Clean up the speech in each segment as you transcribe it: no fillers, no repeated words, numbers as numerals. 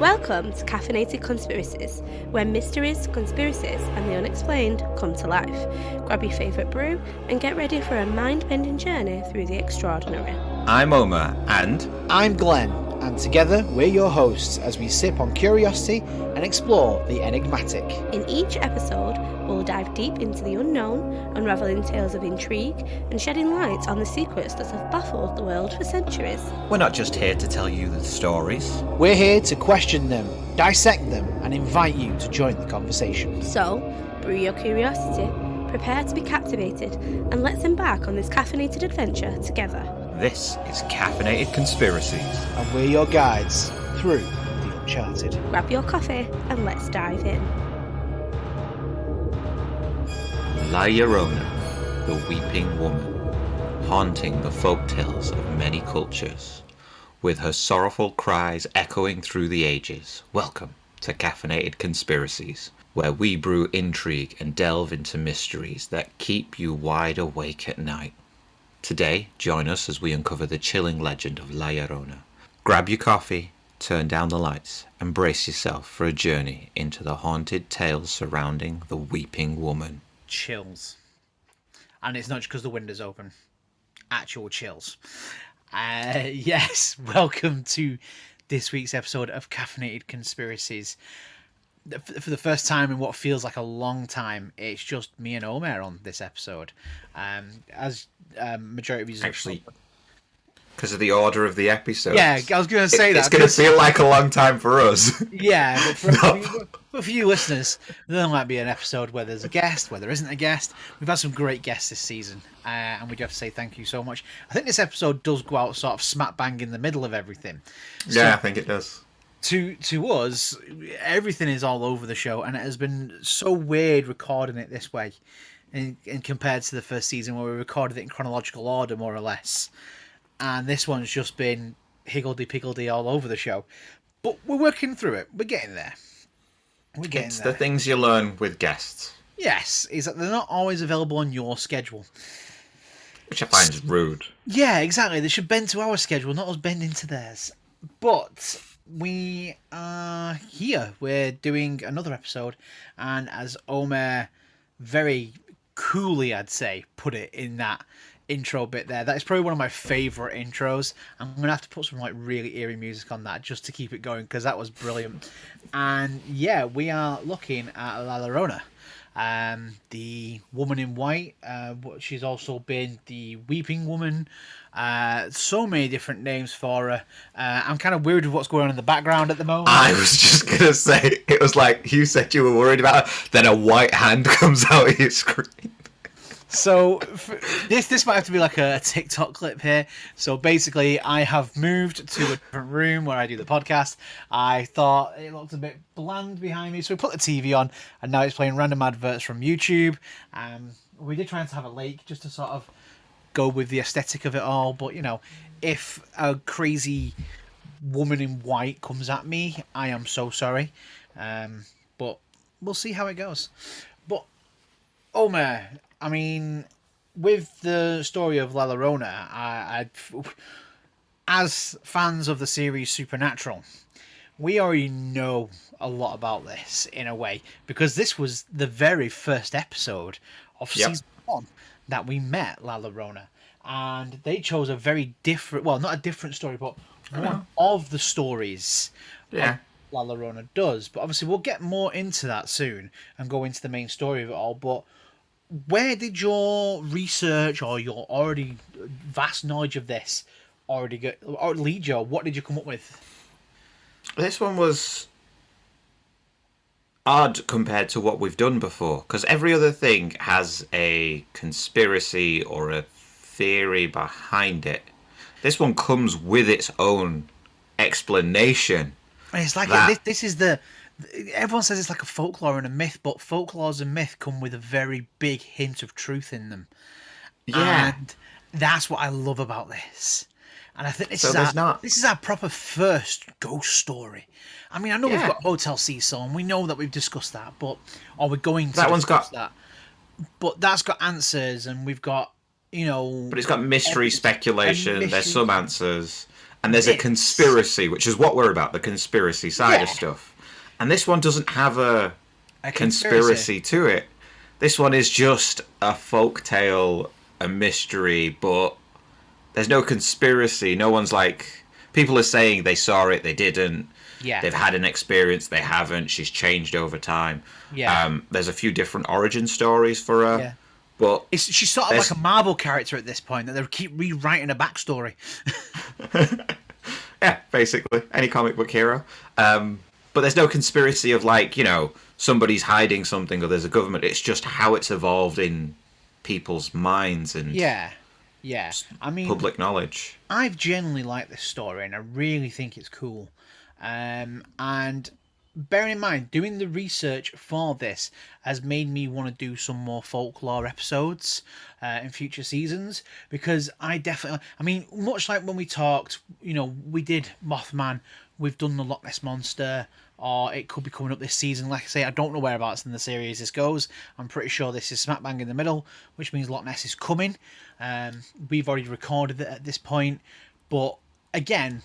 Welcome to Caffeinated Conspiracies, where mysteries, conspiracies, and the unexplained come to life. Grab your favourite brew and get ready for a mind-bending journey through the extraordinary. I'm Omer, and I'm Glen, and together we're your hosts as we sip on curiosity and explore the enigmatic. In each episode, we'll dive deep into the unknown, unraveling tales of intrigue and shedding light on the secrets that have baffled the world for centuries. we're not just here to tell you the stories. We're here to question them, dissect them, and invite you to join the conversation. So, brew your curiosity, prepare to be captivated, and let's embark on this caffeinated adventure together. This is Caffeinated Conspiracies. And we're your guides through the uncharted. Grab your coffee and let's dive in. La Llorona, the weeping woman, haunting the folk tales of many cultures, with her sorrowful cries echoing through the ages. Welcome to Caffeinated Conspiracies, where we brew intrigue and delve into mysteries that keep you wide awake at night. Today, join us as we uncover the chilling legend of La Llorona. Grab your coffee, turn down the lights, and brace yourself for a journey into the haunted tales surrounding the weeping woman. Chills. And it's not just because the window's open. Actual chills. Yes, welcome to this week's episode of Caffeinated Conspiracies. For the first time in what feels like a long time, it's just me and Omer on this episode. As majority of you... Actually, because of the order of the episodes. Yeah, I was going to say It's that. going to feel like a long time for us. Yeah, but for you listeners, there might be an episode where there's a guest, where there isn't a guest. We've had some great guests this season, and we do have to say thank you so much. I think this episode does go out sort of smack bang in the middle of everything. Yeah, I think it does. To us, everything is all over the show, and it has been so weird recording it this way, and compared to the first season where we recorded it in chronological order, more or less. And this one's just been higgledy-piggledy all over the show. But we're working through it. We're getting there. It's the things you learn with guests. Yes, is that they're not always available on your schedule. Which I find is rude. Yeah, exactly. They should bend to our schedule, not us bending to theirs. But we are here. We're doing another episode. And as Omer very coolly, I'd say, put it in that intro bit there, that is probably one of my favourite intros. I'm going to have to put some like really eerie music on that just to keep it going, because that was brilliant. And yeah, we are looking at La Llorona. The woman in white. She's also been the weeping woman. So many different names for her. I'm kind of weird with what's going on in the background at the moment. I was just going to say, it was like you said you were worried about her, then a white hand comes out of your screen. So this might have to be like a TikTok clip here. So basically, I have moved to a different room where I do the podcast. I thought it looked a bit bland behind me, so we put the TV on, and now it's playing random adverts from YouTube. We did try to have a lake just to sort of go with the aesthetic of it all, but you know, if a crazy woman in white comes at me, I am so sorry. But we'll see how it goes. But Omer, I mean, with the story of La Llorona, as fans of the series Supernatural, we already know a lot about this in a way, because this was the very first episode of season 1 that we met La Llorona, and they chose a very different, well, not a different story, but one of the stories La Llorona does. But obviously we'll get more into that soon and go into the main story of it all. But where did your research or your already vast knowledge of this already go, or lead you? What did you come up with? This one was odd compared to what we've done before, because every other thing has a conspiracy or a theory behind it. This one comes with its own explanation. And it's like this is the... Everyone says it's like a folklore and a myth, but folklores and myth come with a very big hint of truth in them. Yeah. And that's what I love about this. And I think this is our proper first ghost story. I mean, I know we've got Hotel Cecil, and we know that we've discussed that, but we're going to discuss that. But that's got answers, and we've got, you know... But it's got mystery speculation. There's some answers. And there's a bits. conspiracy, which is what we're about, the conspiracy side of Yeah. stuff. And this one doesn't have a conspiracy conspiracy to it. This one is just a folk tale, a mystery, but there's no conspiracy. No one's like... People are saying they saw it, they didn't. Yeah. They've had an experience, they haven't. She's changed over time. Yeah. There's a few different origin stories for her. Yeah. But She's sort of like a Marvel character at this point, that they keep rewriting a backstory. yeah, basically. Any comic book hero. But there's no conspiracy of like, you know, somebody's hiding something or there's a government. It's just how it's evolved in people's minds and Yeah. I mean, public knowledge. I've genuinely liked this story, and I really think it's cool. And bearing in mind, doing the research for this has made me want to do some more folklore episodes in future seasons, because I mean, much like when we talked, you know, we did Mothman, we've done the Loch Ness Monster, or it could be coming up this season. Like I say, I don't know whereabouts in the series this goes. I'm pretty sure this is smack bang in the middle, which means Loch Ness is coming. We've already recorded it at this point, but again,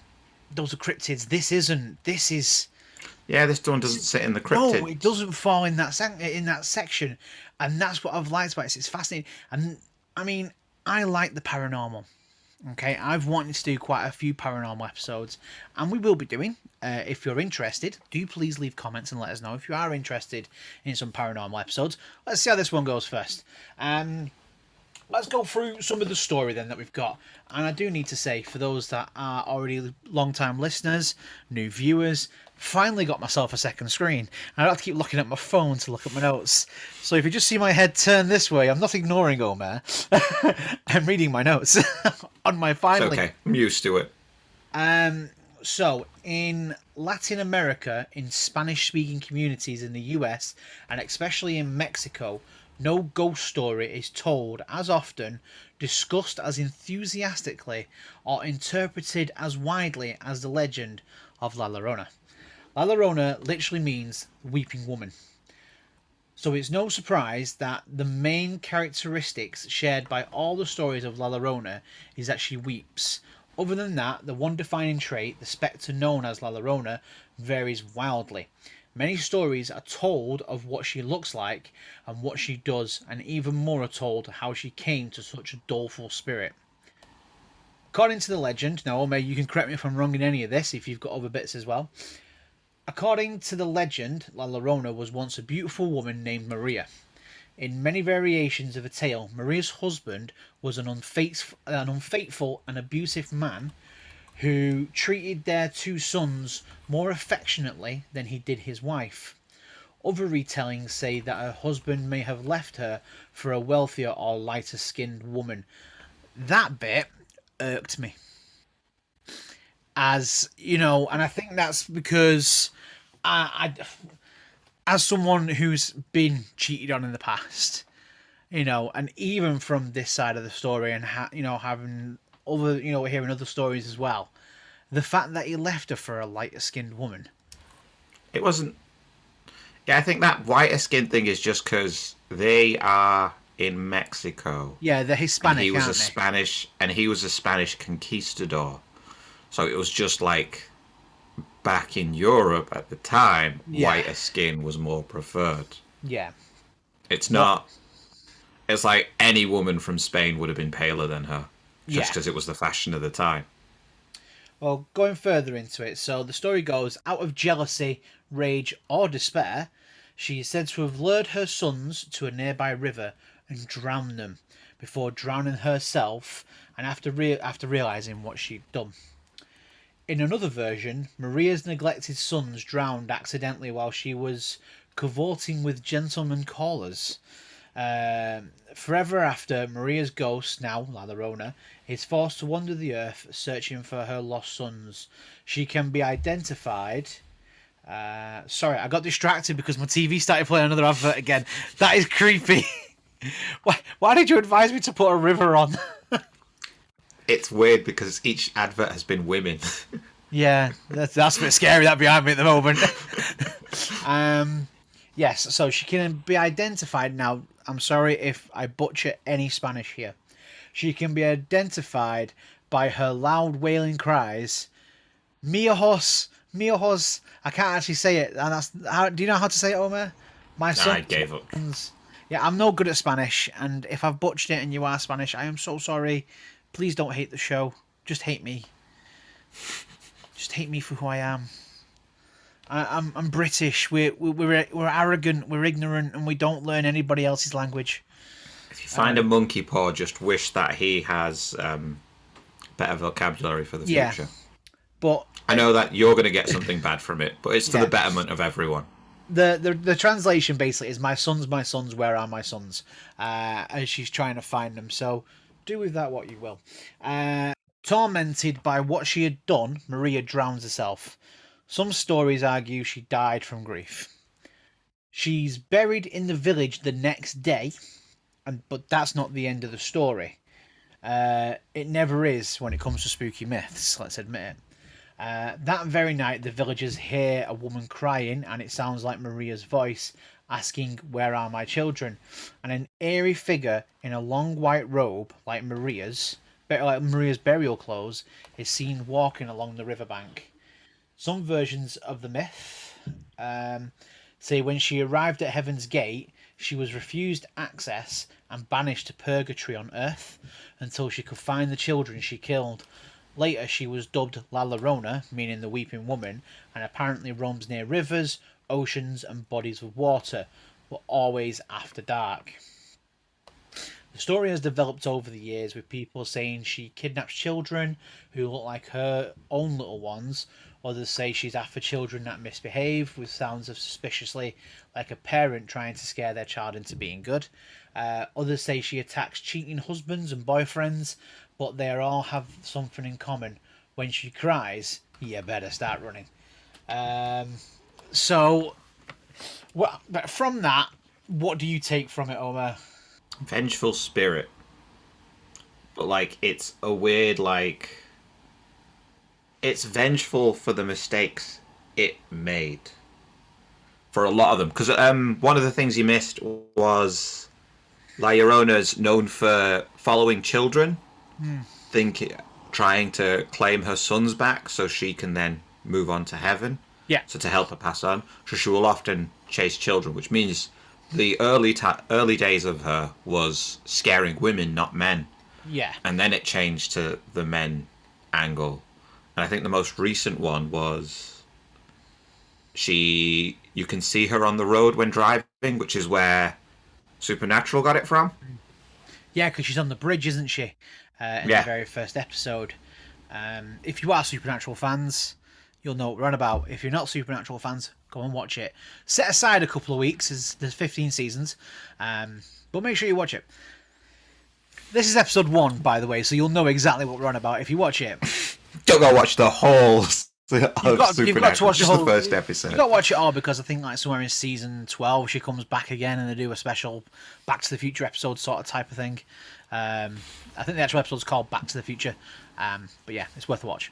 those are cryptids. This is... Yeah, this one doesn't sit in the cryptid. No, it doesn't fall in that section, and that's what I've liked about it. It's fascinating, and I mean, I like the paranormal. Okay, I've wanted to do quite a few paranormal episodes, and we will be doing. If you're interested, do please leave comments and let us know if you are interested in some paranormal episodes. Let's see how this one goes first. Let's go through some of the story then that we've got. And I do need to say, for those that are already long-time listeners, new viewers, finally got myself a second screen. I don't have to keep looking at my phone to look at my notes. So if you just see my head turn this way, I'm not ignoring Omer. I'm reading my notes on my finally. It's okay, I'm used to it. So, in Latin America, in Spanish-speaking communities in the US, and especially in Mexico, no ghost story is told as often, discussed as enthusiastically, or interpreted as widely as the legend of La Llorona. La Llorona literally means weeping woman. So it's no surprise that the main characteristics shared by all the stories of La Llorona is that she weeps. Other than that, the one defining trait, the spectre known as La Llorona, varies wildly. Many stories are told of what she looks like and what she does, and even more are told how she came to such a doleful spirit. According to the legend, now Omer, you can correct me if I'm wrong in any of this, if you've got other bits as well. According to the legend, La Llorona was once a beautiful woman named Maria. In many variations of the tale, Maria's husband was an unfaithful and abusive man who treated their two sons more affectionately than he did his wife. Other retellings say that her husband may have left her for a wealthier or lighter skinned woman. That bit irked me. As, you know, and I think that's because I as someone who's been cheated on in the past, you know, and even from this side of the story and, having other, hearing other stories as well, the fact that he left her for a lighter skinned woman. It wasn't... Yeah, I think that whiter skin thing is just because they are in Mexico. Yeah, they're Hispanic, and he was aren't they? he was a Spanish conquistador. So it was just like back in Europe at the time, whiter skin was more preferred. Yeah. It's not... It's like any woman from Spain would have been paler than her. Just because it was the fashion of the time. Well, going further into it, so the story goes, out of jealousy, rage, or despair, she is said to have lured her sons to a nearby river and drowned them, before drowning herself, and after realising what she'd done. In another version, Maria's neglected sons drowned accidentally while she was cavorting with gentlemen callers. Forever after, Maria's ghost, now La Llorona, is forced to wander the earth searching for her lost sons. She can be identified... sorry, I got distracted because my TV started playing another advert again. That is creepy. Why did you advise me to put a river on? It's weird because each advert has been women. Yeah, that's a bit scary, that behind me at the moment. Yes, so she can be identified now. I'm sorry if I butcher any Spanish here. She can be identified by her loud wailing cries, Miojos, Miojos. I can't actually say it, and that's how. Do you know how to say it, Omer? My son. I gave up. Yeah, I'm no good at Spanish, and if I've butchered it and you are Spanish, I am so sorry. Please don't hate the show. Just hate me. Just hate me for who I am. I'm British. We're arrogant. We're ignorant, and we don't learn anybody else's language. If you find a monkey paw, just wish that he has better vocabulary for the future. But I know that you're going to get something bad from it, but it's for the betterment of everyone. The translation basically is my sons, where are my sons? As she's trying to find them. So do with that what you will. Tormented by what she had done, Maria drowns herself. Some stories argue she died from grief. She's buried in the village the next day, but that's not the end of the story. It never is when it comes to spooky myths, let's admit it. That very night, the villagers hear a woman crying, and it sounds like Maria's voice asking, "Where are my children?" And an eerie figure in a long white robe, like Maria's burial clothes, is seen walking along the riverbank. Some versions of the myth say when she arrived at Heaven's Gate, she was refused access and banished to purgatory on Earth until she could find the children she killed. Later, she was dubbed La Llorona, meaning the weeping woman, and apparently roams near rivers, oceans, and bodies of water, but always after dark. The story has developed over the years, with people saying she kidnaps children who look like her own little ones. Others say she's after children that misbehave, with sounds of suspiciously like a parent trying to scare their child into being good. Others say she attacks cheating husbands and boyfriends, but they all have something in common. When she cries, you better start running. So, from that, what do you take from it, Omer? Vengeful spirit. But, like, it's a weird, like... It's vengeful for the mistakes it made. For a lot of them. Because one of the things you missed was... La Llorona's known for following children. Trying to claim her sons back so she can then move on to heaven. Yeah. So to help her pass on. So she will often chase children, which means the early days of her was scaring women, not men. Yeah. And then it changed to the men angle. And I think the most recent one was you can see her on the road when driving, which is where Supernatural got it from. Yeah, because she's on the bridge, isn't she? In the very first episode. If you are Supernatural fans, you'll know what we're on about. If you're not Supernatural fans, go and watch it. Set aside a couple of weeks, as there's 15 seasons, but make sure you watch it. This is episode 1, by the way, so you'll know exactly what we're on about if you watch it. Don't go watch the whole You've got to watch the whole first episode. You've got to watch it all, because I think like somewhere in season 12 she comes back again and they do a special Back to the Future episode sort of type of thing. I think the actual episode's called Back to the Future, but yeah, it's worth a watch.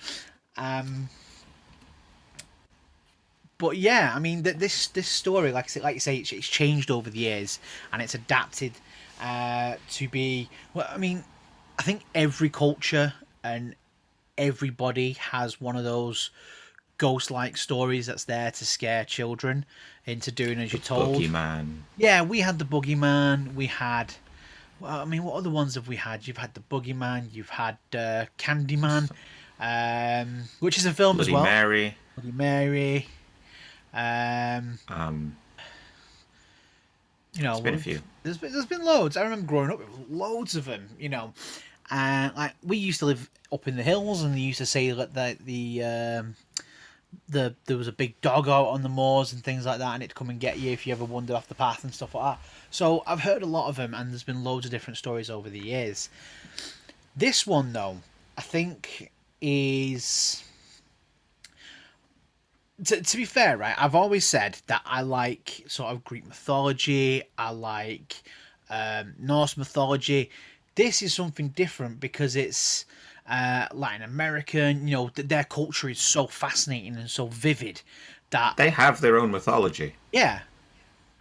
But yeah, I mean, this story, like you say, it's changed over the years, and it's adapted to be. Well, I mean, I think every culture and everybody has one of those ghost-like stories that's there to scare children into doing as you're told. Boogeyman. Yeah, we had the Boogeyman. We had. Well, I mean, what other ones have we had? You've had the Boogeyman. You've had Candyman, which is a film Bloody as well. Mary. Bloody Mary. You know, there's been a few. There's been loads. I remember growing up with loads of them. You know, like we used to live up in the hills, and they used to say that there was a big dog out on the moors and things like that, and it'd come and get you if you ever wandered off the path and stuff like that. So I've heard a lot of them, and there's been loads of different stories over the years. This one, though, I think is... To be fair, right, I've always said that I like sort of Greek mythology, I like Norse mythology. This is something different because it's Latin American, you know, their culture is so fascinating and so vivid that... They have their own mythology. Yeah,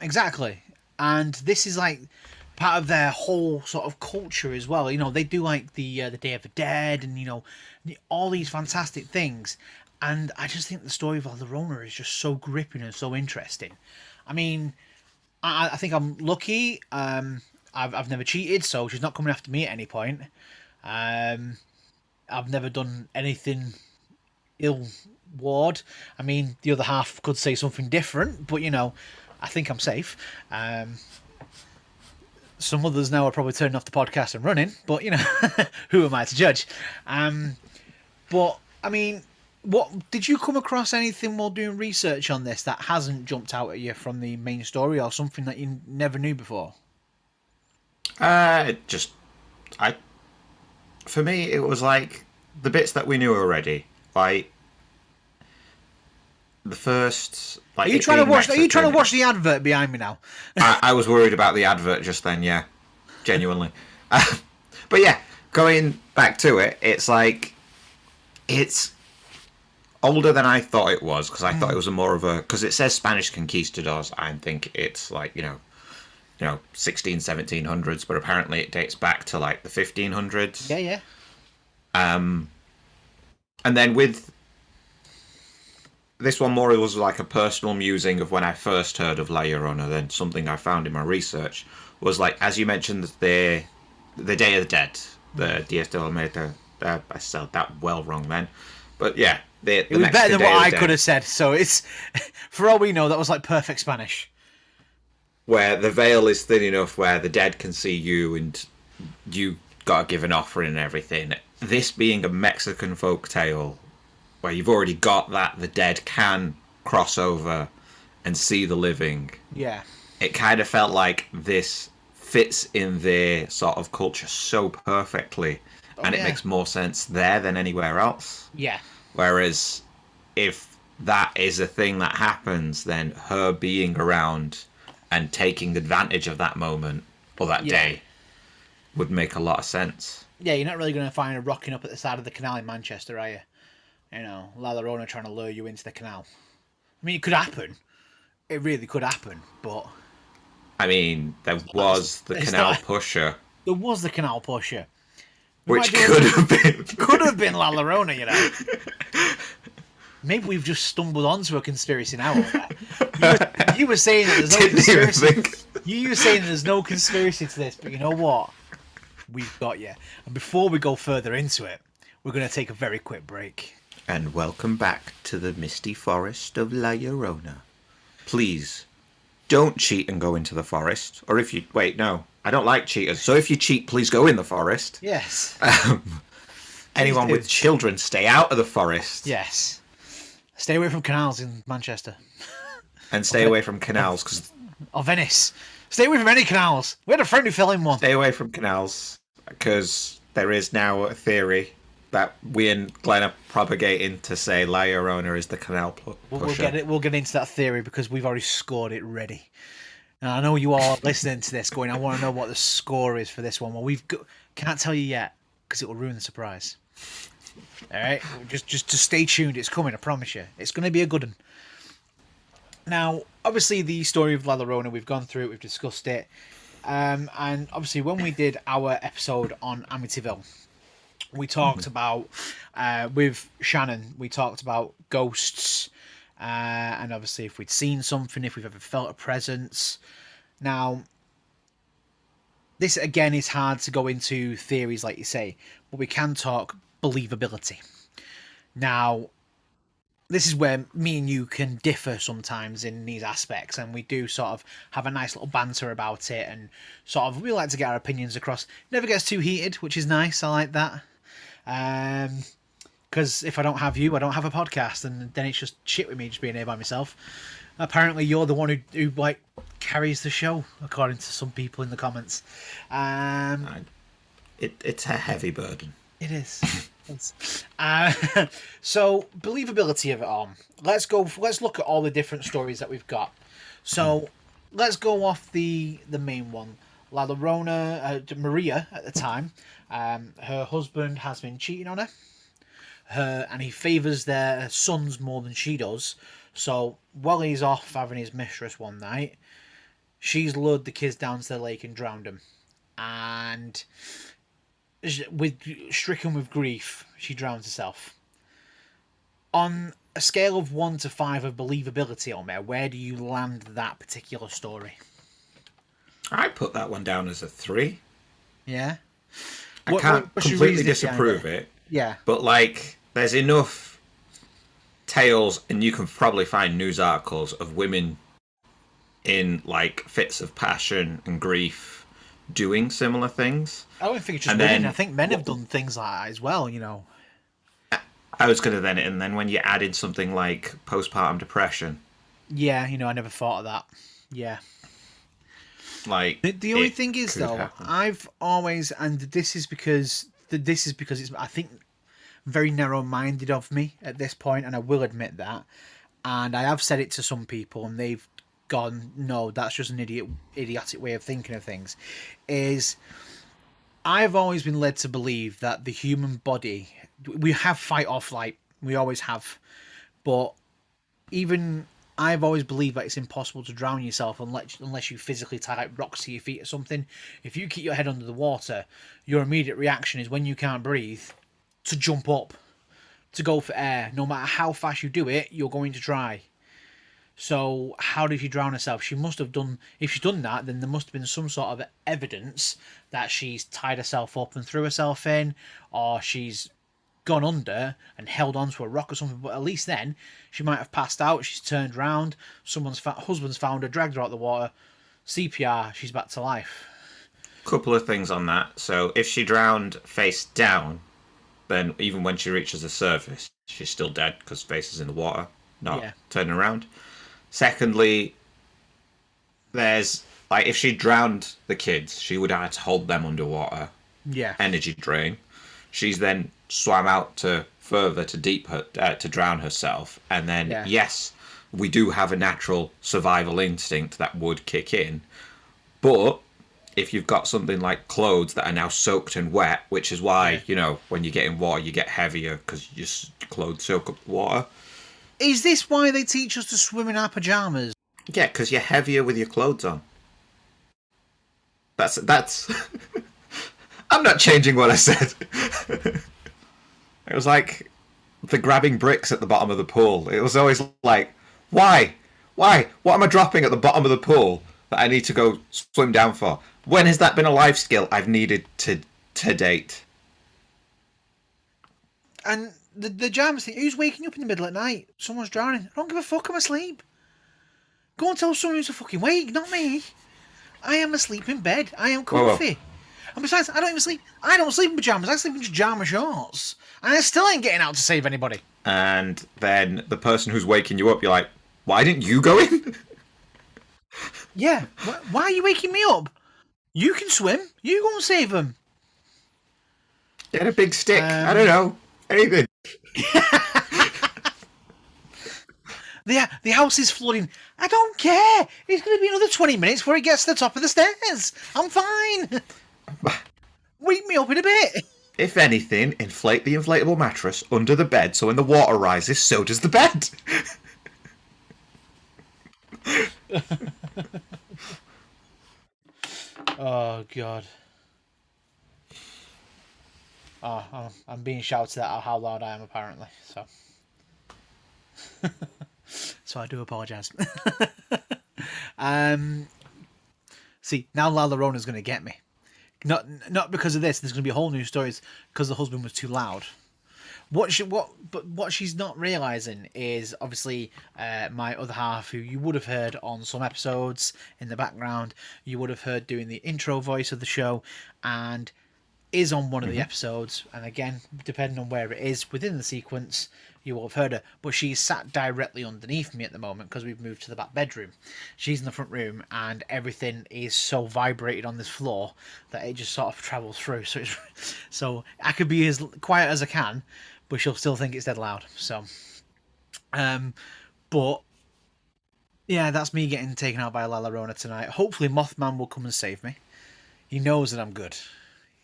exactly. And this is like part of their whole sort of culture as well. You know, they do like the Day of the Dead, and you know, all these fantastic things. And I just think the story of La Llorona is just so gripping and so interesting. I mean, I think I'm lucky. I've never cheated, so she's not coming after me at any point. I've never done anything ill ward. I mean, the other half could say something different, but you know, I think I'm safe. Some others now are probably turning off the podcast and running, but you know, who am I to judge? But I mean, what did you come across anything while doing research on this that hasn't jumped out at you from the main story, or something that you never knew before? For me, it was like the bits that we knew already, like the first. Like, are you trying to watch? Are you trying to watch the advert behind me now? I was worried about the advert just then. Yeah, genuinely. But yeah, going back to it, it's like it's older than I thought it was, because I thought it was because it says Spanish conquistadors. I think it's like you know 1700s, but apparently it dates back to like the 1500s. Yeah. And then with this one more, it was like a personal musing of when I first heard of La Llorona. Then something I found in my research was like, as you mentioned, the Day of the Dead, the Dies de la Muerte. I said that well wrong then, but yeah, it was better than what I could have said. So it's, for all we know, that was like perfect Spanish. Where the veil is thin enough where the dead can see you, and you got to give an offering and everything. This being a Mexican folk tale, where you've already got that the dead can cross over and see the living. Yeah. It kind of felt like this fits in their sort of culture so perfectly, and it makes more sense there than anywhere else. Yeah. Whereas if that is a thing that happens, then her being around and taking advantage of that moment or that day would make a lot of sense. Yeah, you're not really going to find her rocking up at the side of the canal in Manchester, are you? You know, La Llorona trying to lure you into the canal. I mean, it could happen. It really could happen, but... I mean, there was the canal pusher. There was the canal pusher. Which could have been. Could have been La Llorona, you know. Maybe we've just stumbled onto a conspiracy now. You were saying that there's no conspiracy. You were saying there's no conspiracy to this, but you know what? We've got you. And before we go further into it, we're going to take a very quick break. And welcome back to the misty forest of La Llorona. Please, don't cheat and go into the forest. Or if you... Wait, no. I don't like cheaters. So if you cheat, please go in the forest. Yes. Anyone with children, stay out of the forest. Yes. Stay away from canals in Manchester. And stay away from canals, because... Or Venice. Stay away from any canals. We had a friend who fell in one. Stay away from canals, because there is now a theory that we and Glen are propagating to say La Llorona is the canal pusher. We'll get into that theory, because we've already scored it ready. And I know you all listening to this going, I want to know what the score is for this one. Well, can't tell you yet, because it will ruin the surprise. All right, just stay tuned. It's coming. I promise you. It's going to be a good one. Now, obviously, the story of La Llorona, we've gone through it. We've discussed it, and obviously, when we did our episode on Amityville, we talked about with Shannon. We talked about ghosts, and obviously, if we'd seen something, if we've ever felt a presence. Now, this again is hard to go into theories, like you say, but we can talk believability. Now, this is where me and you can differ sometimes in these aspects, and we do sort of have a nice little banter about it, and sort of we like to get our opinions across. Never gets too heated, which is nice. I like that. Because if I don't have you, I don't have a podcast, and then it's just shit with me just being here by myself. Apparently, you're the one who like carries the show, according to some people in the comments. It's a heavy burden. It is. So believability of it all. Let's look at all the different stories that we've got. So let's go off the main one. La Llorona, Maria at the time, her husband has been cheating on her, and he favours their sons more than she does. So while he's off having his mistress one night, she's lured the kids down to the lake and drowned them. And stricken with grief, she drowns herself. On a scale of 1 to 5 of believability, Omer, where do you land that particular story? I put that one down as a 3. Yeah? I can't completely disapprove it. Yeah. But, like, there's enough tales, and you can probably find news articles of women in, like, fits of passion and grief doing similar things. I don't think it's just women. I think men have done things like that as well, you know. I was going to and then when you add in something like postpartum depression. Yeah, you know, I never thought of that. Yeah. Like, the only thing is, though, happen. I've always, and this is because it's, I think, very narrow-minded of me at this point, and I will admit that. And I have said it to some people, and they've gone, no, that's just an idiotic way of thinking of things. Is I've always been led to believe that the human body, we have fight or flight, we always have, but even I've always believed that it's impossible to drown yourself unless you physically tie like rocks to your feet or something. If you keep your head under the water, your immediate reaction is, when you can't breathe, to jump up, to go for air. No matter how fast you do it, you're going to try. So how did she drown herself? She must have done, if she's done that, then there must have been some sort of evidence that she's tied herself up and threw herself in, or she's gone under and held onto a rock or something. But at least then she might have passed out, she's turned round, husband's found her, dragged her out of the water, CPR, she's back to life. Couple of things on that. So if she drowned face down, then even when she reaches the surface, she's still dead because face is in the water, not turning around. Secondly, there's, like, if she drowned the kids, she would have to hold them underwater. Yeah. Energy drain. She's then swam out to drown herself. And then, yes, we do have a natural survival instinct that would kick in. But if you've got something like clothes that are now soaked and wet, which is why, you know, when you get in water, you get heavier because your clothes soak up the water. Is this why they teach us to swim in our pyjamas? Yeah, because you're heavier with your clothes on. That's... I'm not changing what I said. It was like the grabbing bricks at the bottom of the pool. It was always like, why? What am I dropping at the bottom of the pool that I need to go swim down for? When has that been a life skill I've needed to date? And the jams thing, who's waking up in the middle at night? Someone's drowning. I don't give a fuck, I'm asleep. Go and tell someone who's a fucking wake, not me. I am asleep in bed. I am comfy. Whoa. And besides, I don't even sleep. I don't sleep in pyjamas. I sleep in pajama shorts. And I still ain't getting out to save anybody. And then the person who's waking you up, you're like, why didn't you go in? Yeah. Why are you waking me up? You can swim. You go and save them. Get a big stick. I don't know. Anything. The house is flooding. I don't care. It's going to be another 20 minutes before it gets to the top of the stairs. I'm fine. Wake me up in a bit. If anything, inflate the inflatable mattress under the bed so when the water rises, so does the bed. Oh, God. Oh, I'm being shouted at how loud I am, apparently. So I do apologise. See, now La Llorona's going to get me. Not because of this. There's going to be a whole new story. It's because the husband was too loud. What she's not realising is, obviously, my other half, who you would have heard on some episodes in the background, you would have heard doing the intro voice of the show, and is on one of the episodes. And again, depending on where it is within the sequence, you will have heard her. But she's sat directly underneath me at the moment because we've moved to the back bedroom. She's in the front room, and everything is so vibrated on this floor that it just sort of travels through. So I could be as quiet as I can, but she'll still think it's dead loud. So, but yeah, that's me getting taken out by La Llorona tonight. Hopefully Mothman will come and save me. He knows that I'm good.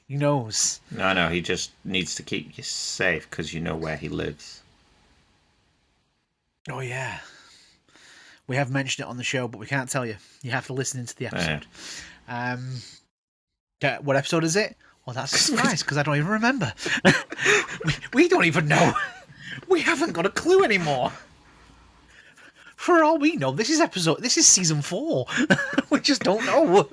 He knows. No, he just needs to keep you safe because you know where he lives. Oh, yeah. We have mentioned it on the show, but we can't tell you. You have to listen into the episode. What episode is it? Well, that's a surprise because I don't even remember. we don't even know. We haven't got a clue anymore. For all we know, this is season 4. We just don't know.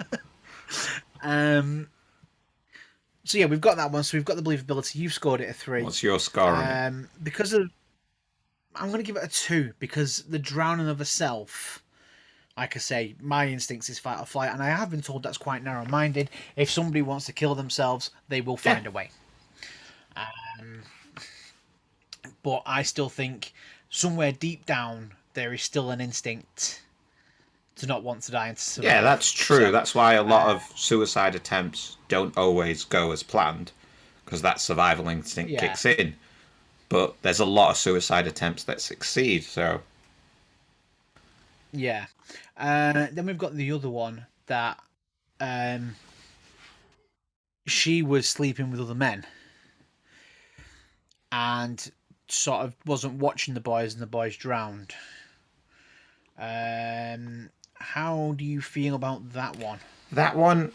So yeah, we've got that one. So we've got the believability. You've scored it a 3. What's your score on it? Because of, I'm going to give it a 2 because the drowning of a self. Like I say, my instincts is fight or flight, and I have been told that's quite narrow-minded. If somebody wants to kill themselves, they will find a way. But I still think somewhere deep down there is still an instinct to not want to die and to survive. Yeah, that's true. So, that's why a lot of suicide attempts don't always go as planned, because that survival instinct kicks in. But there's a lot of suicide attempts that succeed, so... Yeah. Then we've got the other one that she was sleeping with other men and sort of wasn't watching the boys, and the boys drowned. How do you feel about that one? That one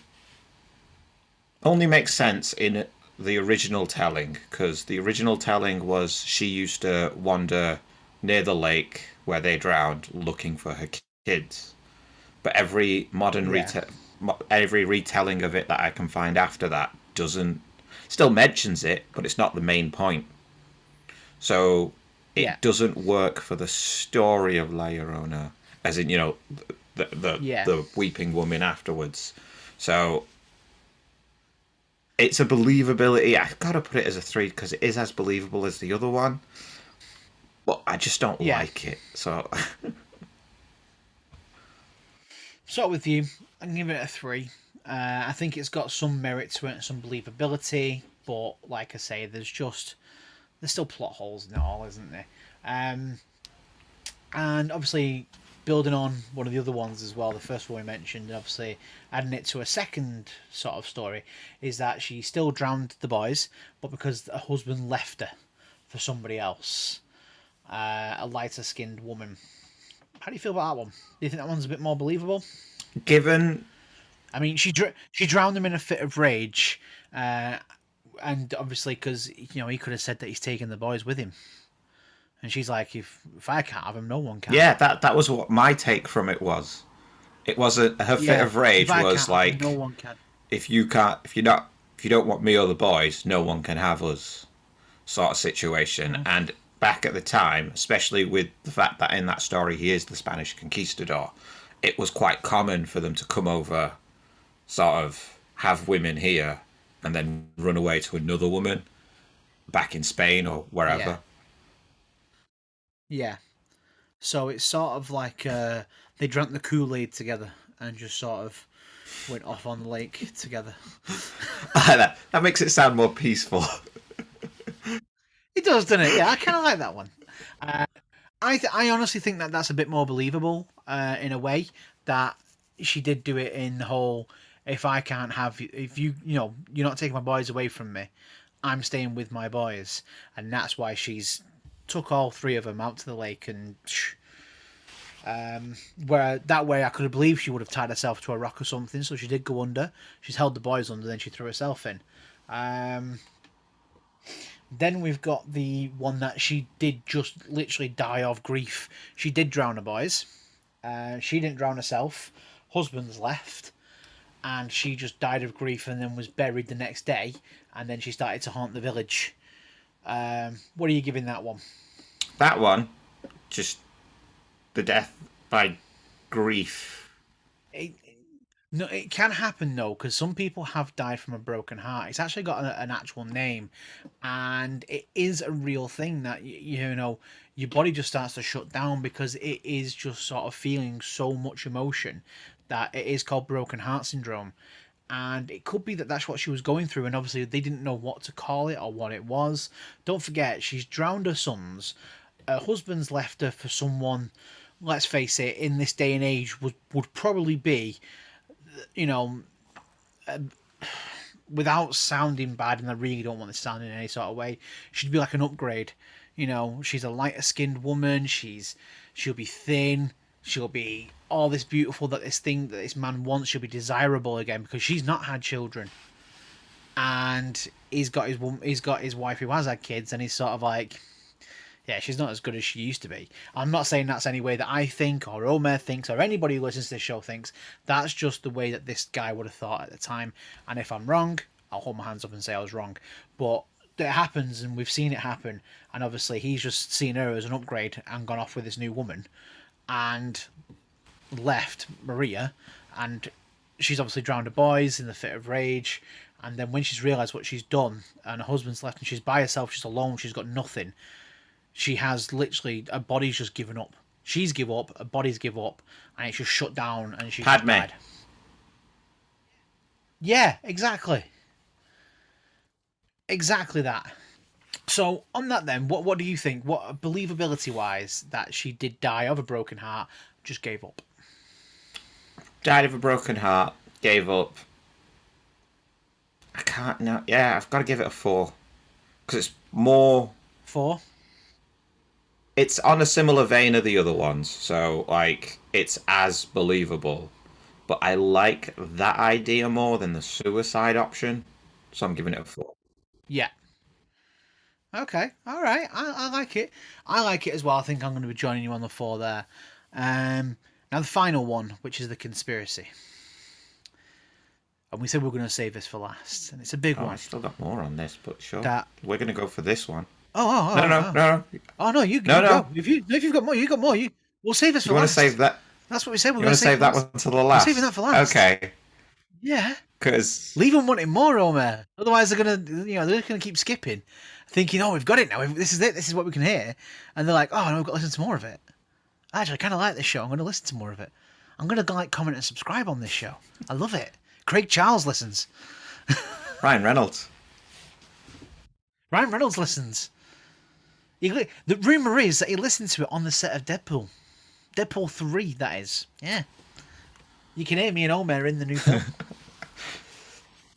only makes sense in the original telling, because the original telling was she used to wander near the lake where they drowned looking for her kids. But every modern every retelling of it that I can find after that still mentions it, but it's not the main point. So it doesn't work for the story of La Llorona, as in, the weeping woman afterwards. So it's a believability. I've got to put it as a 3 because it is as believable as the other one. But I just don't like it. So sort with you, I can give it a 3. I think it's got some merit to it and some believability, but like I say, there's still plot holes in it all, isn't there? And obviously, building on one of the other ones as well, the first one we mentioned, and obviously adding it to a second sort of story, is that she still drowned the boys, but because her husband left her for somebody else, a lighter skinned woman. How do you feel about that one? Do you think that one's a bit more believable? I mean, she drowned him in a fit of rage, and obviously because he could have said that he's taking the boys with him, and she's like, if I can't have him, no one can. Yeah, that was what my take from it was. It wasn't her fit of rage was like, no one can. If you don't want me or the boys, no one can have us, sort of situation. Mm-hmm. And back at the time, especially with the fact that in that story he is the Spanish conquistador, it was quite common for them to come over, sort of have women here, and then run away to another woman back in Spain or wherever. Yeah. So it's sort of like they drank the Kool-Aid together and just sort of went off on the lake together. That makes it sound more peaceful. It does, doesn't it? Yeah, I kind of like that one. I honestly think that that's a bit more believable in a way, that she did do it in the whole, if I can't have you, if you're not taking my boys away from me, I'm staying with my boys. And that's why she's took all 3 of them out to the lake, and where that way I could have believed she would have tied herself to a rock or something. So she did go under. She's held the boys under, then she threw herself in. Then we've got the one that she did just literally die of grief. She did drown her boys. She didn't drown herself. Husband's left. And she just died of grief and then was buried the next day. And then she started to haunt the village. What are you giving that one? That one, just the death by grief. No, it can happen though, because some people have died from a broken heart. It's actually got an actual name, and it is a real thing that your body just starts to shut down because it is just sort of feeling so much emotion that it is called broken heart syndrome. And it could be that that's what she was going through, and obviously they didn't know what to call it or what it was. Don't forget, she's drowned her sons. Her husband's left her for someone, let's face it, in this day and age would probably be, without sounding bad, and I really don't want to sound in any sort of way, she'd be like an upgrade. She's a lighter skinned woman. She'll be thin. She'll be all this beautiful, that this thing that this man wants, she'll be desirable again because she's not had children. And he's got his wife who has had kids, and he's sort of like, yeah, she's not as good as she used to be. I'm not saying that's any way that I think, or Omer thinks, or anybody who listens to this show thinks. That's just the way that this guy would have thought at the time. And if I'm wrong, I'll hold my hands up and say I was wrong. But it happens, and we've seen it happen. And obviously, he's just seen her as an upgrade and gone off with this new woman, and left Maria, and she's obviously drowned her boys in the fit of rage. And then when she's realised what she's done, and her husband's left, and she's by herself, she's alone, she's got nothing. She has literally, her body's just given up. She's give up, her body's give up, and it's just shut down, and she's just died. Yeah, exactly. Exactly that. So on that then, what do you think? What believability wise that she did die of a broken heart, just gave up? Died of a broken heart, gave up. I can't know. Yeah, I've got to give it a 4 because it's more 4. It's on a similar vein of the other ones, so like it's as believable. But I like that idea more than the suicide option, so I'm giving it a 4. Yeah. Okay. All right. I like it. I like it as well. I think I'm going to be joining you on the 4 there. Now the final one, which is the conspiracy. And we said we were going to save this for last, and it's a big one. I still got more on this, but sure. That... We're going to go for this one. No. Oh no, you go. If you've got more, you got more. We'll save this for last. You want to save that? That's what we said. We're going to save that one until the last. We're saving that for last. Okay. Yeah. Because leave them wanting more, Omer. Otherwise, they're gonna keep skipping, thinking, "Oh, we've got it now. This is it. This is what we can hear." And they're like, "Oh no, we've got to listen to more of it." Actually, I kind of like this show. I'm going to listen to more of it. I'm going to like, comment, and subscribe on this show. I love it. Craig Charles listens. Ryan Reynolds listens. The rumour is that he listened to it on the set of Deadpool. Deadpool 3, that is. Yeah. You can hear me and Omer in the new film.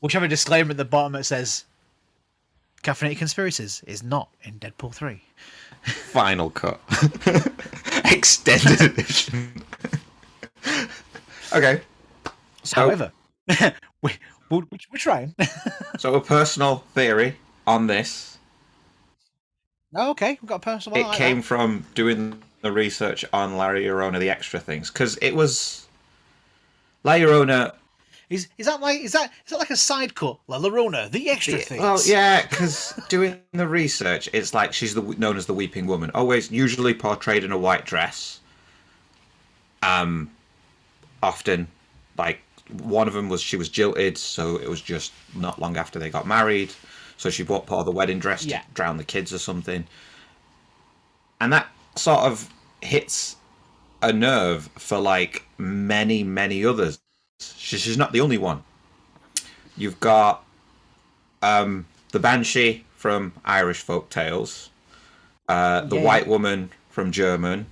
We'll have a disclaimer at the bottom that says, Caffeinated Conspiracies is not in Deadpool 3. Final cut. Extended edition. Okay. So, however, we're trying. So a personal theory on this. Oh, okay, we've got a personal. It came from doing the research on La Llorona, the extra things, because it was La Llorona. Is that like a side cut? La Llorona, the extra things. Well, yeah, because doing the research, it's like she's known as the Weeping Woman, usually portrayed in a white dress. Often, like one of them was she was jilted, so it was just not long after they got married. So she bought part of the wedding dress to drown the kids or something. And that sort of hits a nerve for like many, many others. She's not the only one. You've got the Banshee from Irish folk tales, the White Woman from German.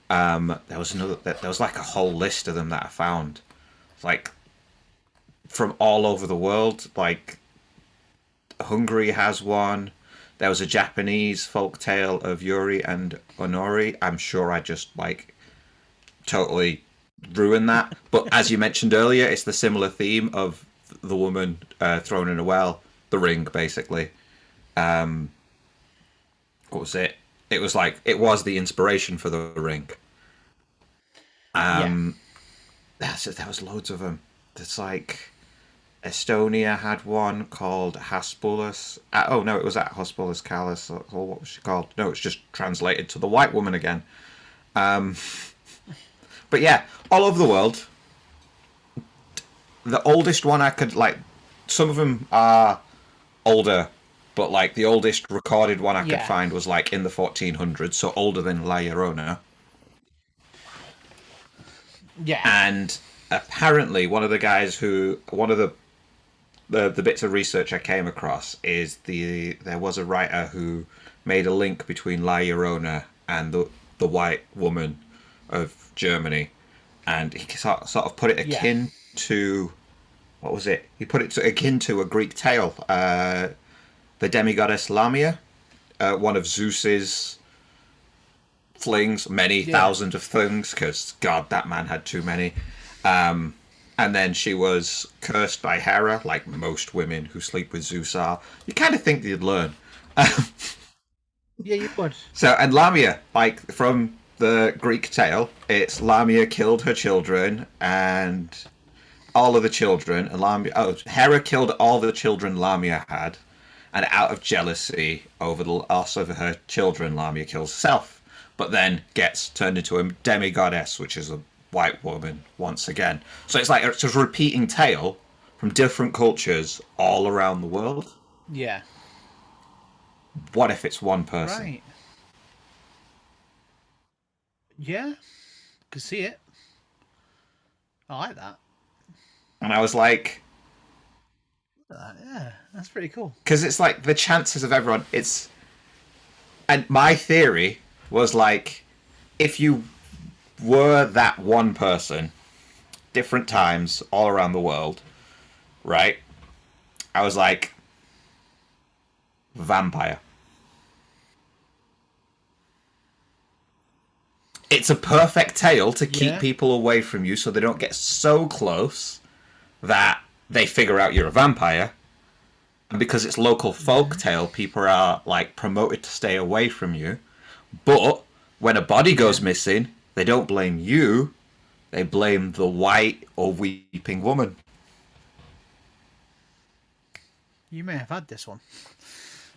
There was like a whole list of them that I found. Like from all over the world, like Hungary has one. There was a Japanese folk tale of Eerie and Onori. I'm sure I just like totally ruined that. But as you mentioned earlier, it's the similar theme of the woman thrown in a well, the ring, basically. What was it? It was like it was the inspiration for the ring. There was loads of them. It's like Estonia had one called Haspulus. Oh no, it was at Haspulus Callus, or what was she called? No, it's just translated to the White Woman again. But yeah, all over the world. The oldest one I could like. Some of them are older, but like the oldest recorded one I could find was like in the 1400s, so older than La Llorona. Yeah. And apparently, one of the bits of research I came across is there was a writer who made a link between La Llorona and the White Woman of Germany, and he sort of put it akin to, what was it? He put it akin to a Greek tale, the demigoddess Lamia, one of Zeus's flings, many thousands of things, because God, that man had too many. And then she was cursed by Hera, like most women who sleep with Zeus are. You kind of think they'd learn. Yeah, you would. So, and Lamia, like from the Greek tale, it's Lamia killed her children and all of the children. And Hera killed all the children Lamia had, and out of jealousy over the loss of her children, Lamia kills herself, but then gets turned into a demigoddess, which is a white woman once again. So it's like it's a repeating tale from different cultures all around the world. Yeah. What if it's one person? Right. Yeah. Could see it. I like that. And I was like, yeah, that's pretty cool. because it's like the chances of everyone. And my theory was like, if you were that one person, different times all around the world, right? I was like, vampire. It's a perfect tale to keep people away from you so they don't get so close that they figure out you're a vampire. And because it's local folk tale, people are like promoted to stay away from you. But when a body goes missing, they don't blame you. They blame the white or weeping woman. You may have had this one.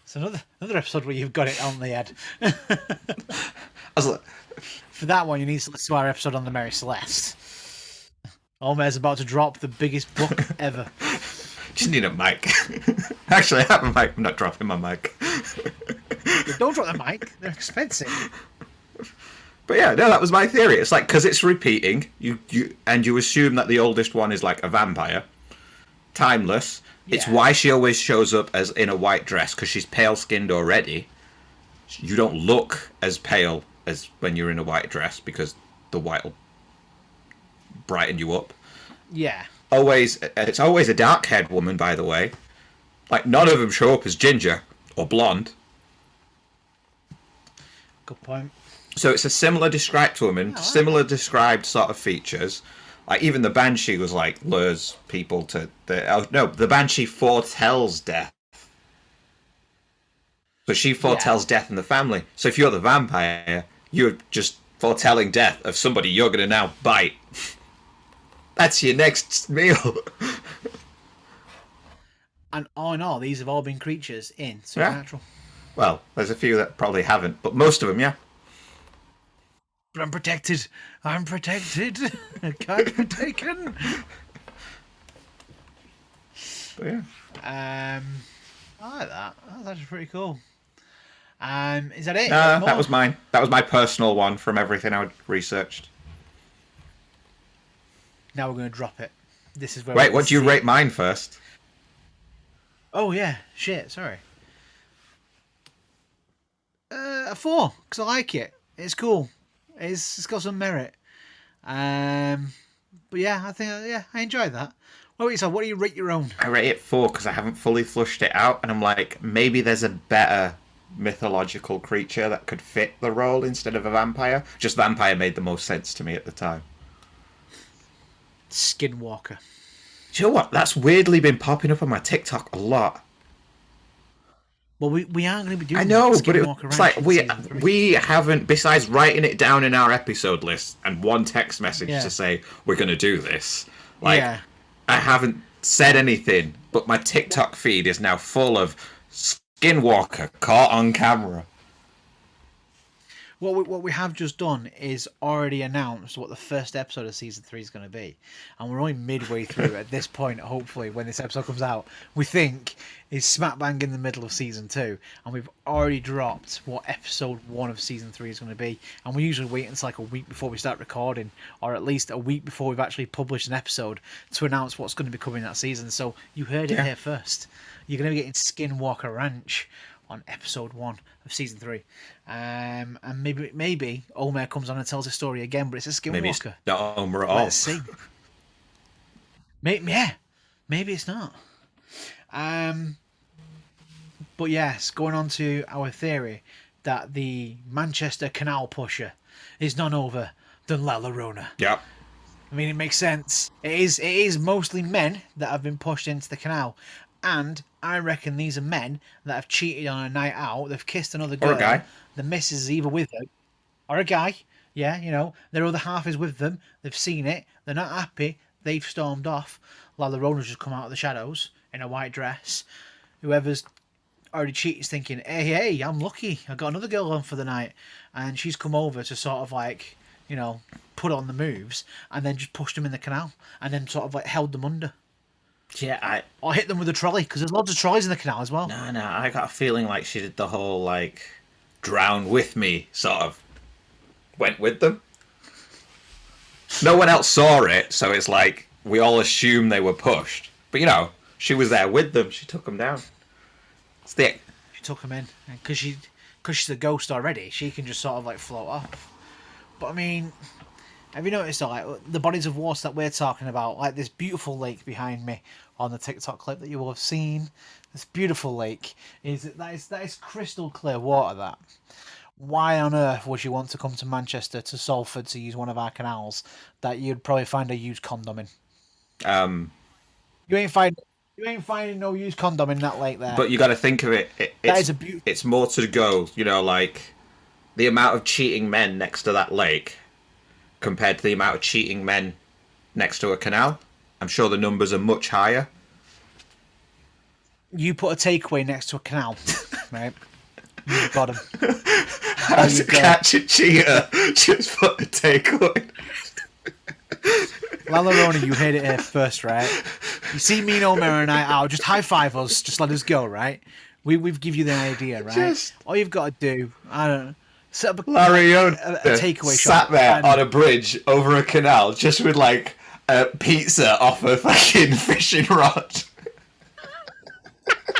It's another episode where you've got it on the head. I was like, For that one, you need to listen to our episode on the Mary Celeste. Omer's about to drop the biggest book ever. just need a mic. Actually, I have a mic. I'm not dropping my mic. Don't drop the mic. They're expensive. But yeah, no, that was my theory. It's like, because it's repeating, you assume that the oldest one is like a vampire. Timeless. It's why she always shows up as in a white dress, because she's pale-skinned already. You don't look as pale as when you're in a white dress, because the white will brighten you up. Yeah. It's always a dark-haired woman, by the way. Like, none of them show up as ginger or blonde. Good point. So it's a similar described woman, similar described sort of features. Like, even the Banshee was like, lures people to the Banshee foretells death. So she foretells death in the family. So if you're the vampire, you're just foretelling death of somebody you're going to now bite. That's your next meal. And all in all, these have all been creatures in Supernatural. Yeah. Well, there's a few that probably haven't, but most of them, yeah. But I'm protected. I'm protected. I can't be taken. But yeah. I like that. That's actually pretty cool. Is that it? That was mine. That was my personal one from everything I researched. Now we're going to drop it. This is where. Wait, what do you rate mine first? Oh yeah, shit. Sorry. A 4, because I like it. It's cool. It's got some merit. But yeah, I think I enjoyed that. What do you rate your own? I rate it 4 because I haven't fully flushed it out, and I'm like, maybe there's a better mythological creature that could fit the role instead of a vampire. Just vampire made the most sense to me at the time. Skinwalker. Do you know what? That's weirdly been popping up on my TikTok a lot. Well, we aren't going to be doing. I know, but Skinwalker it's like Ranch we haven't. Besides writing it down in our episode list and one text message to say we're going to do this, like I haven't said anything. But my TikTok feed is now full of Skinwalker caught on camera. What we have just done is already announced what the first episode of season 3 is going to be, and we're only midway through at this point. Hopefully, when this episode comes out, we think is smack bang in the middle of season 2, and we've already dropped what episode 1 of season 3 is going to be. And we usually wait until like a week before we start recording, or at least a week before we've actually published an episode to announce what's going to be coming that season. So you heard it here first. You're going to be getting Skinwalker Ranch on episode 1 of season 3, and maybe Omer comes on and tells a story again, but it's a Skinwalker. Maybe it's not Omer at all. Let's see. Maybe it's not. But yes, going on to our theory that the Manchester Canal pusher is none other than La Llorona. Yep. I mean, it makes sense. It is mostly men that have been pushed into the canal. And I reckon these are men that have cheated on a night out. They've kissed another girl. Or a guy. The missus is either with them. Or a guy. Yeah, you know. Their other half is with them. They've seen it. They're not happy. They've stormed off. La Llorona's just come out of the shadows in a white dress. Whoever's already cheated is thinking, hey, I'm lucky. I got another girl on for the night. And she's come over to sort of like, you know, put on the moves and then just pushed them in the canal and then sort of like held them under. Yeah, Or hit them with a trolley, because there's lots of trolleys in the canal as well. No, I got a feeling like she did the whole, like, drown with me sort of. Went with them. No one else saw it, so it's like, we all assume they were pushed. But, you know, she was there with them. She took them down. It's the... She took them in. Because she's a ghost already, she can just sort of like float off. But I mean, have you noticed like the bodies of water that we're talking about, like this beautiful lake behind me on the TikTok clip that you will have seen? This beautiful lake that is crystal clear water. That why on earth would you want to come to Manchester to Salford to use one of our canals that you'd probably find a used condom in? You ain't finding no used condom in that lake there. But you got to think of it. It's more to go. You know, like the amount of cheating men next to that lake compared to the amount of cheating men next to a canal. I'm sure the numbers are much higher. You put a takeaway next to a canal, right? You've got him. How to catch a cheater? Just put a takeaway. La Llorona, you heard it here first, right? You see me and Omer and I out, just high five us, just let us go, right? We've give you the idea, right? All you've got to do, I don't know, set up a takeaway shop. Sat there on a bridge over a canal, just with like a pizza off a fucking fishing rod.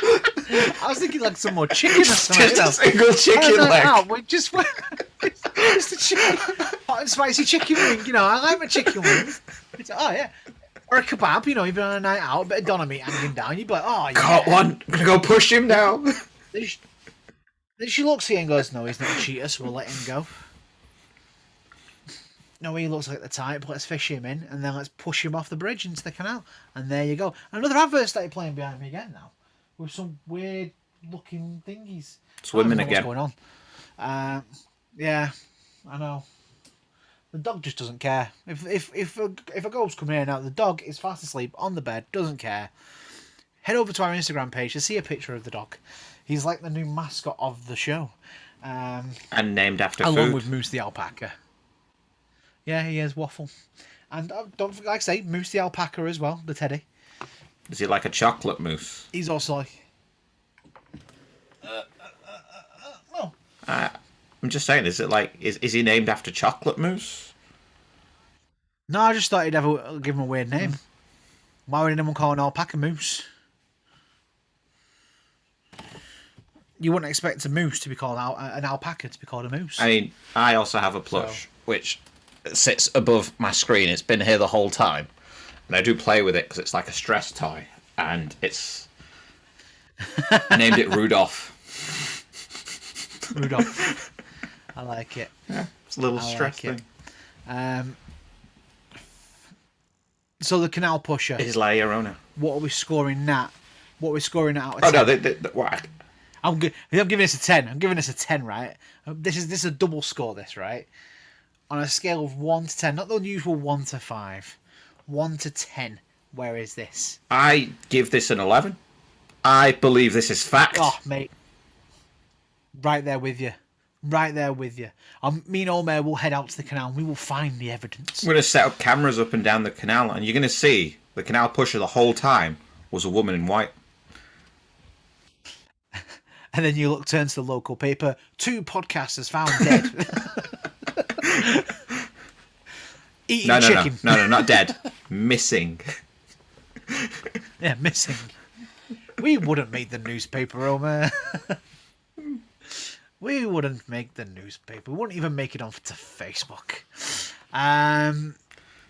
I was thinking like some more chicken or something. Just a single chicken leg. Just a chicken, hot and spicy chicken wing. You know, I like my chicken wings. It's, oh yeah, or a kebab. You know, you've been on a night out, a bit of doner meat hanging down. You'd be like, oh yeah. Caught one. I'm gonna go push him now. Then she looks at you and goes, no, he's not a cheater, so we'll let him go. No, he looks like the type. Let's fish him in, and then let's push him off the bridge into the canal. And there you go. Another advert started playing behind me again now, with some weird looking thingies. Swimming again. What's going on? Yeah, I know. The dog just doesn't care. If a ghost come here now, the dog is fast asleep on the bed, doesn't care. Head over to our Instagram page to see a picture of the dog. He's like the new mascot of the show. And named after along food. with Moose the alpaca. Yeah, he is Waffle. And don't forget, like I say, Moose the alpaca as well, the teddy. Is he like a chocolate mousse? He's also like... no. I'm just saying, is it like, is he named after chocolate mousse? No, I just thought he'd give him a weird name. Why would anyone call an alpaca Moose? You wouldn't expect a moose to be called an alpaca to be called a moose. I mean, I also have a plush, which sits above my screen. It's been here the whole time. And I do play with it because it's like a stress toy. And it's... I named it Rudolph. Rudolph. I like it. Yeah, it's a little stress thing. So the canal pusher. Is La Llorona. What are we scoring that? What are we scoring that out Oh, of 10? no, what? I'm giving this a 10. I'm giving this a 10, right? This is a double score, this, right? On a scale of 1 to 10, not the usual 1 to 5. 1 to 10, where is this? I give this an 11. I believe this is fact. Oh, mate. Right there with you. Right there with you. Me and Omer will head out to the canal and we will find the evidence. I'm going to set up cameras up and down the canal, and you're going to see the canal pusher the whole time was a woman in white. And then you turn to the local paper. 2 podcasters found dead. Eating chicken. No, not dead. Missing. Yeah, missing. We wouldn't make the newspaper, Omer. We wouldn't make the newspaper. We wouldn't even make it onto Facebook.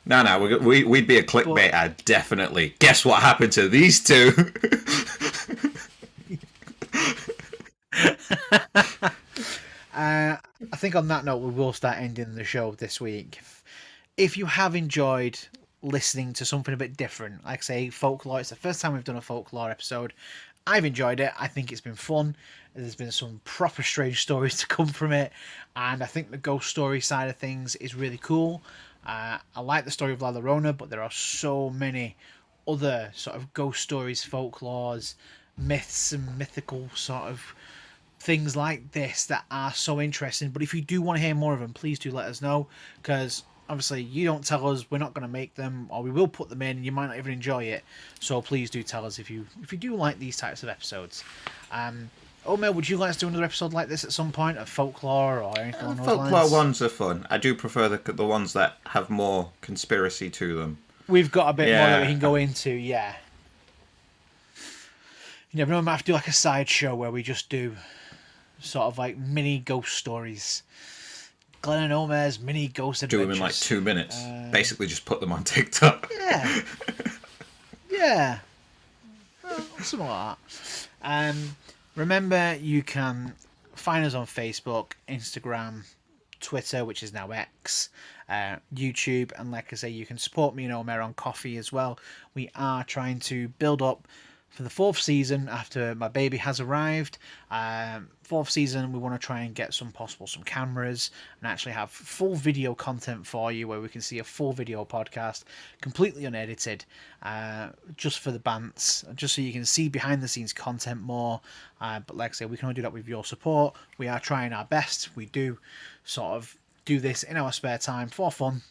No, we'd be a clickbait ad, definitely. Guess what happened to these two? I think on that note, we will start ending the show this week. If you have enjoyed listening to something a bit different, like say folklore, it's the first time we've done a folklore episode. I've enjoyed it. I think it's been fun. There's been some proper strange stories to come from it, and I think the ghost story side of things is really cool. I like the story of La Llorona, but there are so many other sort of ghost stories, folklores, myths and mythical sort of things like this that are so interesting. But if you do want to hear more of them, please do let us know, because obviously you don't tell us, we're not going to make them, or we will put them in and you might not even enjoy it. So please do tell us if you do like these types of episodes. Omer, would you like us to do another episode like this at some point, of folklore or anything along those lines? Folklore ones are fun. I do prefer the ones that have more conspiracy to them. We've got a bit more that we can go into, yeah. You never know, we might have to do like a sideshow where we just do sort of like mini ghost stories. Glen and Omer's mini ghost adventures. Do them in like 2 minutes. Basically just put them on TikTok. Yeah. Yeah. Well, something like that. Remember, you can find us on Facebook, Instagram, Twitter, which is now X, YouTube, and like I say, you can support me and Omer on Coffee as well. We are trying to build up for the 4th season after my baby has arrived. 4th season, we want to try and get some cameras and actually have full video content for you, where we can see a full video podcast, completely unedited, just for the bants, just so you can see behind the scenes content more. But like I say, we can only do that with your support. We are trying our best. We do sort of do this in our spare time for fun,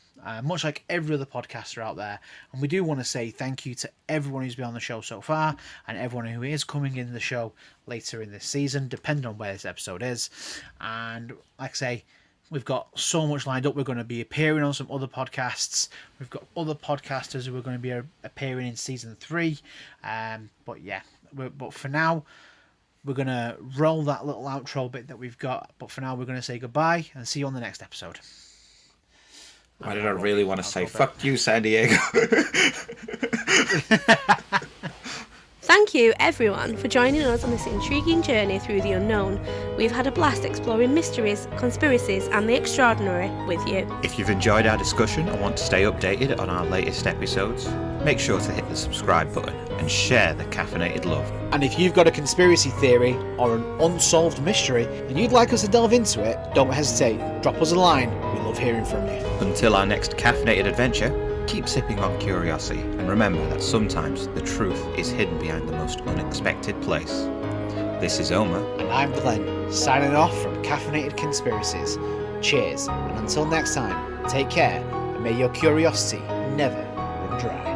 much like every other podcaster out there. And we do want to say thank you to everyone who's been on the show so far, and everyone who is coming in the show later in this season, depending on where this episode is. And like I say, we've got so much lined up. We're going to be appearing on some other podcasts. We've got other podcasters who are going to be appearing in season 3. But yeah, but for now, we're going to roll that little outro bit that we've got. But for now, we're going to say goodbye and see you on the next episode. Why did I really want to say fuck you, San Diego? Thank you, everyone, for joining us on this intriguing journey through the unknown. We've had a blast exploring mysteries, conspiracies, and the extraordinary with you. If you've enjoyed our discussion and want to stay updated on our latest episodes, make sure to hit the subscribe button and share the caffeinated love. And if you've got a conspiracy theory or an unsolved mystery and you'd like us to delve into it, don't hesitate. Drop us a line. We love hearing from you. Until our next caffeinated adventure, keep sipping on curiosity, and remember that sometimes the truth is hidden behind the most unexpected place. This is Omer. And I'm Glenn, signing off from Caffeinated Conspiracies. Cheers, and until next time, take care, and may your curiosity never run dry.